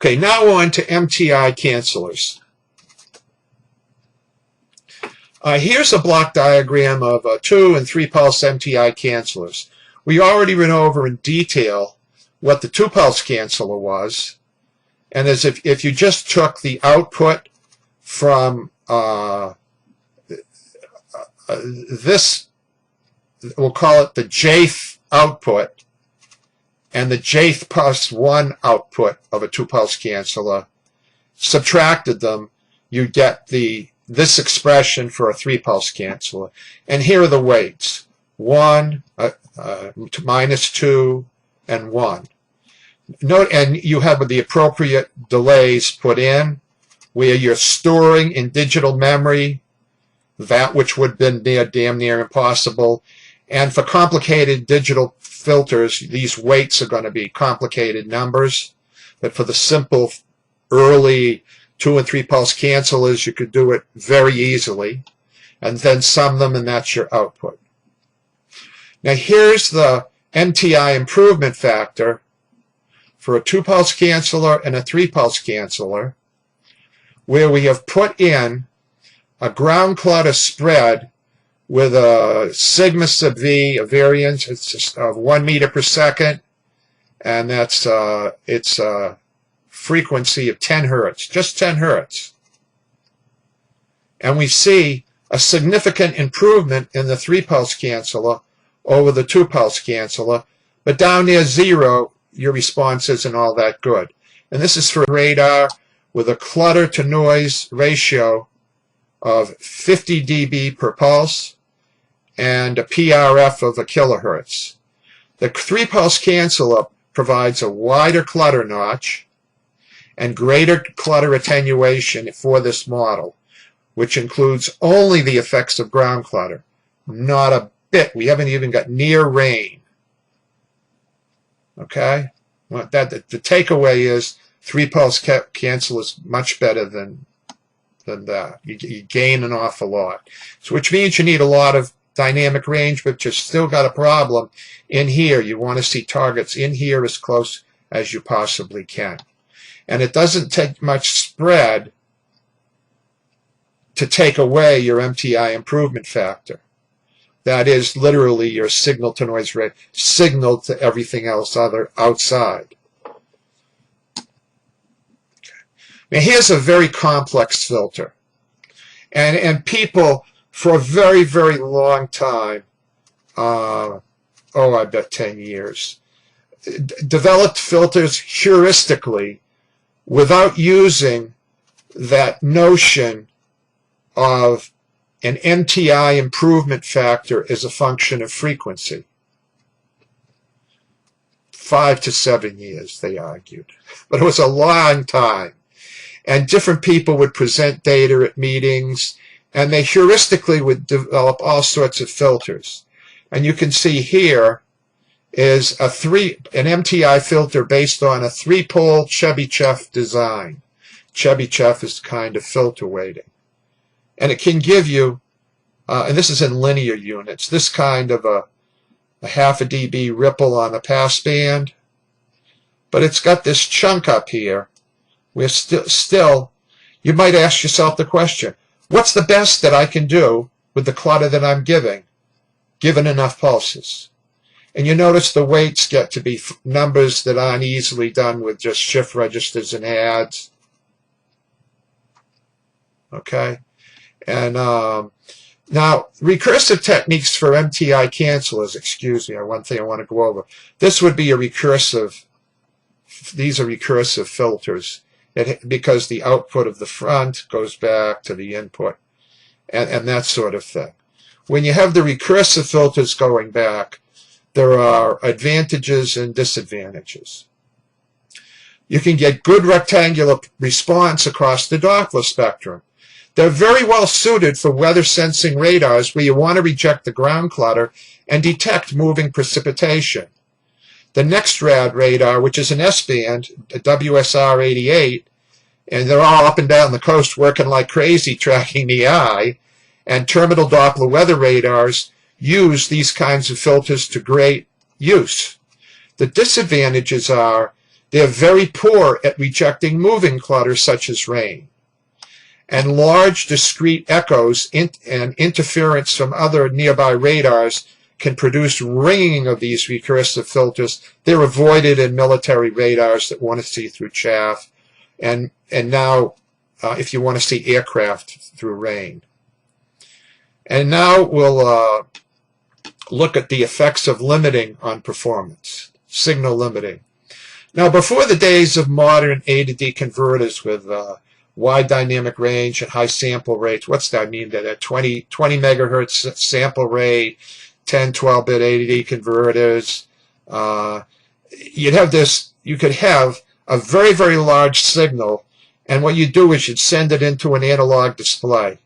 Okay, now on to MTI Cancellers. Here's a block diagram of 2 and 3 pulse MTI cancellers. We already went over in detail what the 2 pulse canceller was, and as if you just took the output from this, we'll call it the jth output, and the jth plus 1 output of a 2 pulse canceller, subtracted them, you get this expression for a 3 pulse canceller. And here are the weights: 1, -2, and 1. Note, and you have the appropriate delays put in, where you're storing in digital memory that which would have been damn near impossible. And for complicated digital filters, these weights are going to be complicated numbers. But for the simple early 2 and 3 pulse cancellers, you could do it very easily, and then sum them, and that's your output. Now here's the MTI Improvement Factor for a 2 pulse canceller and a 3 pulse canceller, where we have put in a ground clutter spread with a sigma sub v, a variance of 1 meter per second, and that's its frequency of 10 hertz, just 10 hertz. And we see a significant improvement in the 3 pulse canceller over the 2 pulse canceller, but down near 0, your response isn't all that good. And this is for radar with a clutter to noise ratio of 50 dB per pulse and a PRF of a kilohertz. The 3 pulse canceller provides a wider clutter notch and greater clutter attenuation for this model, which includes only the effects of ground clutter. Not a bit. We haven't even got near rain. Okay? Well, the takeaway is 3 pulse cancel is much better than that. You gain an awful lot. So which means you need a lot of dynamic range, but you've still got a problem in here. You want to see targets in here as close as you possibly can. And it doesn't take much spread to take away your MTI improvement factor. That is literally your signal to noise rate, signal to everything else outside. Now here's a very complex filter. And people for a very, very long time, I bet 10 years, developed filters heuristically without using that notion of an MTI improvement factor as a function of frequency. 5 to 7 years, they argued. But it was a long time. And different people would present data at meetings, and they heuristically would develop all sorts of filters. And you can see here is an MTI filter based on a 3-pole Chebyshev design. Chebyshev is kind of filter weighting. And it can give you, and this is in linear units, this kind of a half a dB ripple on a passband. But it's got this chunk up here where still you might ask yourself the question, what's the best that I can do with the clutter that I'm given enough pulses? And you notice the weights get to be numbers that aren't easily done with just shift registers and adds. Okay? And now, recursive techniques for MTI cancellers, excuse me, one thing I want to go over. This would be a recursive, these are recursive filters, because the output of the front goes back to the input, and that sort of thing. When you have the recursive filters going back, there are advantages and disadvantages. You can get good rectangular response across the Doppler spectrum. They're very well suited for weather sensing radars where you want to reject the ground clutter and detect moving precipitation. The NextRad radar, which is an S-band, a WSR-88, and they're all up and down the coast working like crazy tracking the eye, and terminal Doppler weather radars use these kinds of filters to great use. The disadvantages are They're very poor at rejecting moving clutter such as rain. And large discrete echoes and interference from other nearby radars can produce ringing of these recursive filters. They're avoided in military radars that want to see through chaff, and now if you want to see aircraft through rain. And now we'll look at the effects of limiting on performance, signal limiting. Now, before the days of modern A to D converters with wide dynamic range and high sample rates, what's that mean? That at 20 megahertz sample rate, 10, 12-bit A to D converters, you could have a very, very large signal, and what you do is you'd send it into an analog display.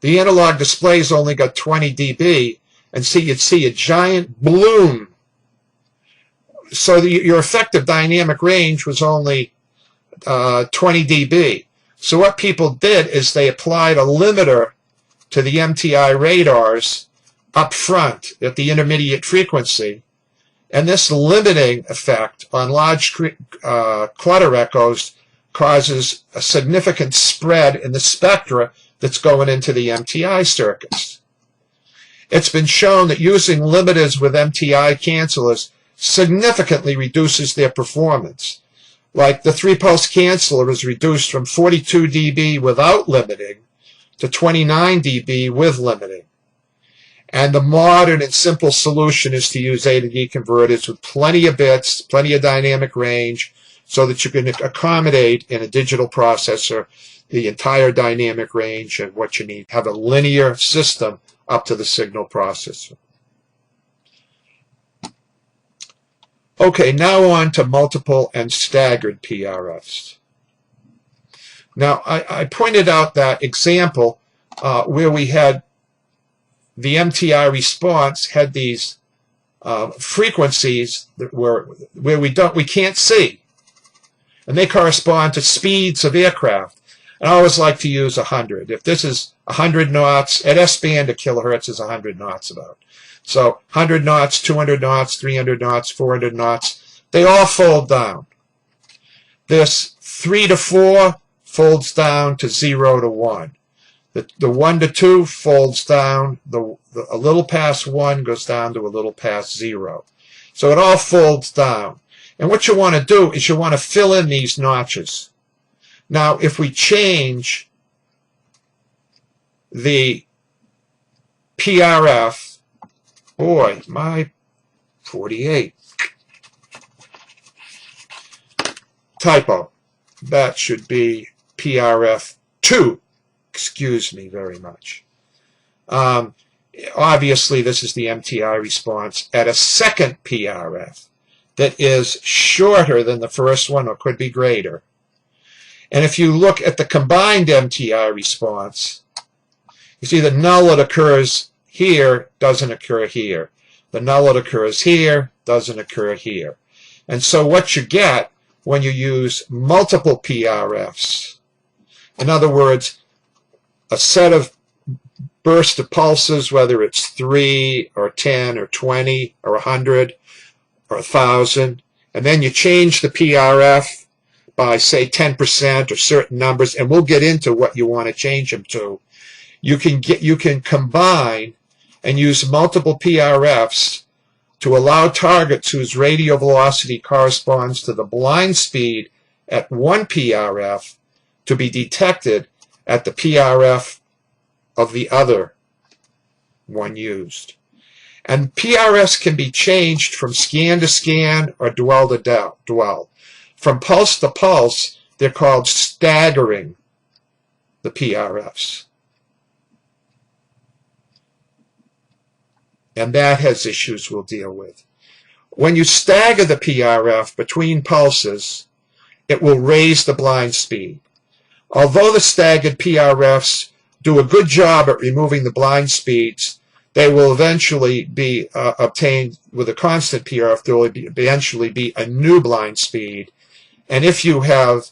The analog display's only got 20 dB, and you'd see a giant bloom. So your effective dynamic range was only 20 dB. So what people did is they applied a limiter to the MTI radars up front at the intermediate frequency, and this limiting effect on large clutter echoes causes a significant spread in the spectra that's going into the MTI circuits. It's been shown that using limiters with MTI cancellers significantly reduces their performance. Like the 3-pulse canceller is reduced from 42 dB without limiting to 29 dB with limiting. And the modern and simple solution is to use A to D converters with plenty of bits, plenty of dynamic range, so that you can accommodate in a digital processor the entire dynamic range and what you need. Have a linear system up to the signal processor. Okay, now on to multiple and staggered PRFs. Now, I pointed out that example where we had the MTI response had these frequencies that where we can't see, and they correspond to speeds of aircraft. And I always like to use 100. If this is 100 knots, at S-band a kilohertz is 100 knots about. So 100 knots, 200 knots, 300 knots, 400 knots, they all fold down. This 3 to 4 folds down to 0 to 1. The 1 to 2 folds down, a little past 1 goes down to a little past 0. So it all folds down. And what you want to do is you want to fill in these notches. Now, if we change the PRF, boy, my 48. Typo. That should be PRF 2. Excuse me very much. Obviously, this is the MTI response at a second PRF that is shorter than the first one or could be greater. And if you look at the combined MTI response, you see the null that occurs here doesn't occur here. The null that occurs here doesn't occur here. And so what you get when you use multiple PRFs, in other words, a set of burst of pulses, whether it's 3 or 10 or 20 or 100 or 1,000, and then you change the PRF by, say, 10% or certain numbers, and we'll get into what you want to change them to. You can combine and use multiple PRFs to allow targets whose radial velocity corresponds to the blind speed at one PRF to be detected at the PRF of the other one used. And PRFs can be changed from scan to scan or dwell to dwell. From pulse to pulse, they're called staggering the PRFs. And that has issues we'll deal with. When you stagger the PRF between pulses, it will raise the blind speed. Although the staggered PRFs do a good job at removing the blind speeds, they will eventually be obtained with a constant PRF. There will eventually be a new blind speed. And if you have,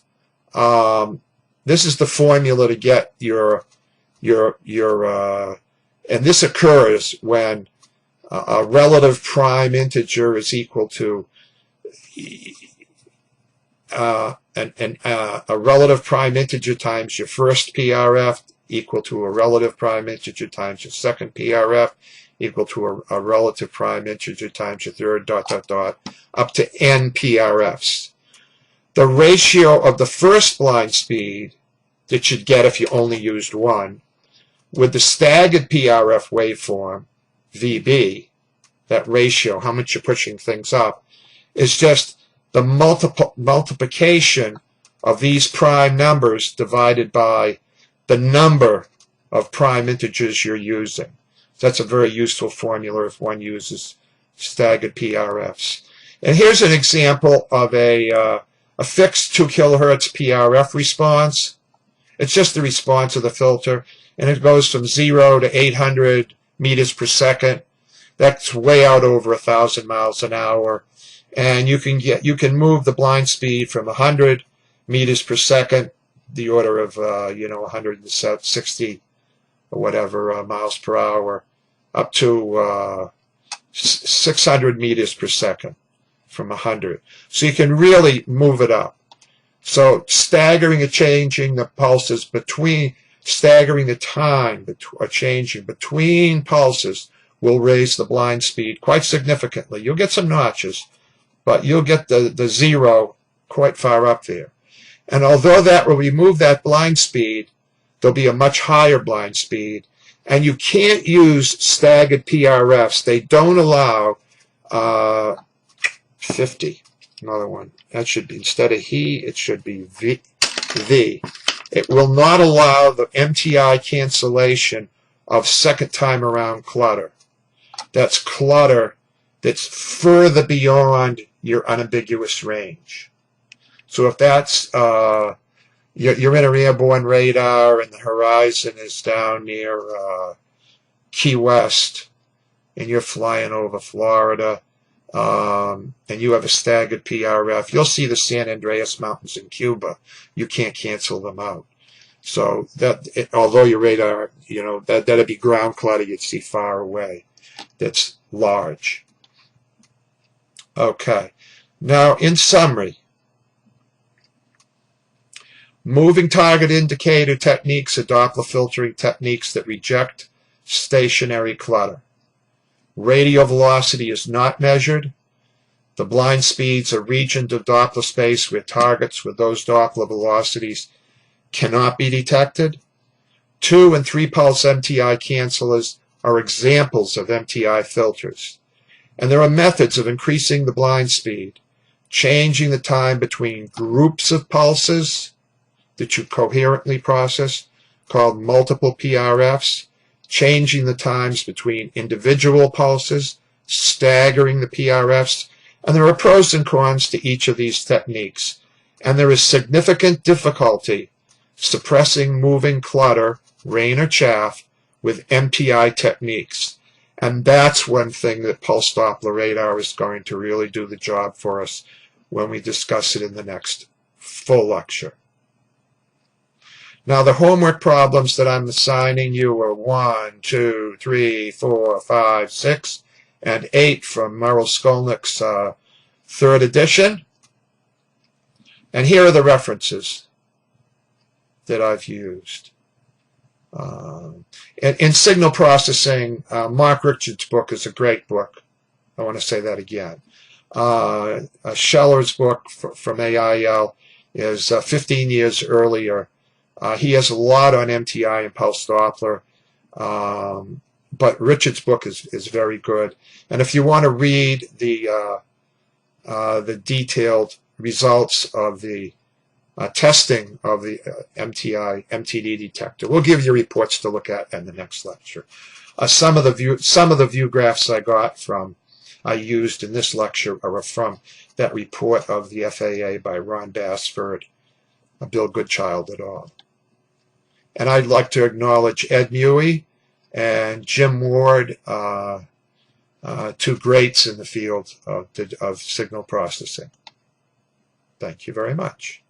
this is the formula to get your and this occurs when a relative prime integer is equal to a relative prime integer times your first PRF equal to a relative prime integer times your second PRF equal to a relative prime integer times your third ... up to n PRFs. The ratio of the first blind speed that you'd get if you only used one with the staggered PRF waveform, VB, that ratio, how much you're pushing things up, is just the multiplication of these prime numbers divided by the number of prime integers you're using. That's a very useful formula if one uses staggered PRFs. And here's an example of a fixed 2 kilohertz PRF response. It's just the response of the filter, and it goes from 0 to 800 meters per second. That's way out over 1,000 miles an hour. And you can move the blind speed from 100 meters per second, the order of 160 or whatever miles per hour, up to 600 meters per second from 100. So you can really move it up. So staggering and changing the pulses staggering the time or changing between pulses will raise the blind speed quite significantly. You'll get some notches, but you'll get the zero quite far up there. And although that will remove that blind speed, there'll be a much higher blind speed. And you can't use staggered PRFs. They don't allow 50. Another one. That should be, instead of he, it should be V. It will not allow the MTI cancellation of second time around clutter. That's clutter that's further beyond your unambiguous range. So if that's, you're in an airborne radar and the horizon is down near Key West and you're flying over Florida, and you have a staggered PRF, you'll see the San Andreas Mountains in Cuba. You can't cancel them out. So although your radar, that'd be ground clutter you'd see far away. That's large. Okay. Now, in summary, moving target indicator techniques are Doppler filtering techniques that reject stationary clutter. Radial velocity is not measured. The blind speeds are regions of Doppler space where targets with those Doppler velocities cannot be detected. 2 and 3 pulse MTI cancellers are examples of MTI filters. And there are methods of increasing the blind speed, changing the time between groups of pulses that you coherently process, called multiple PRFs, changing the times between individual pulses, staggering the PRFs, and there are pros and cons to each of these techniques. And there is significant difficulty suppressing moving clutter, rain or chaff, with MTI techniques. And that's one thing that pulse Doppler radar is going to really do the job for us when we discuss it in the next full lecture. Now, the homework problems that I'm assigning you are 1, 2, 3, 4, 5, 6, and 8 from Merrill Skolnick's 3rd edition. And here are the references that I've used. In signal processing, Mark Richards' book is a great book. I want to say that again. Scheller's book from AIL is 15 years earlier. He has a lot on MTI and pulse Doppler, but Richard's book is very good. And if you want to read the detailed results of the testing of the MTD detector, we'll give you reports to look at in the next lecture. Some of the view graphs I used in this lecture are from that report of the FAA by Ron Bassford, Bill Goodchild et al. And I'd like to acknowledge Ed Mewey and Jim Ward, 2 greats in the field of signal processing. Thank you very much.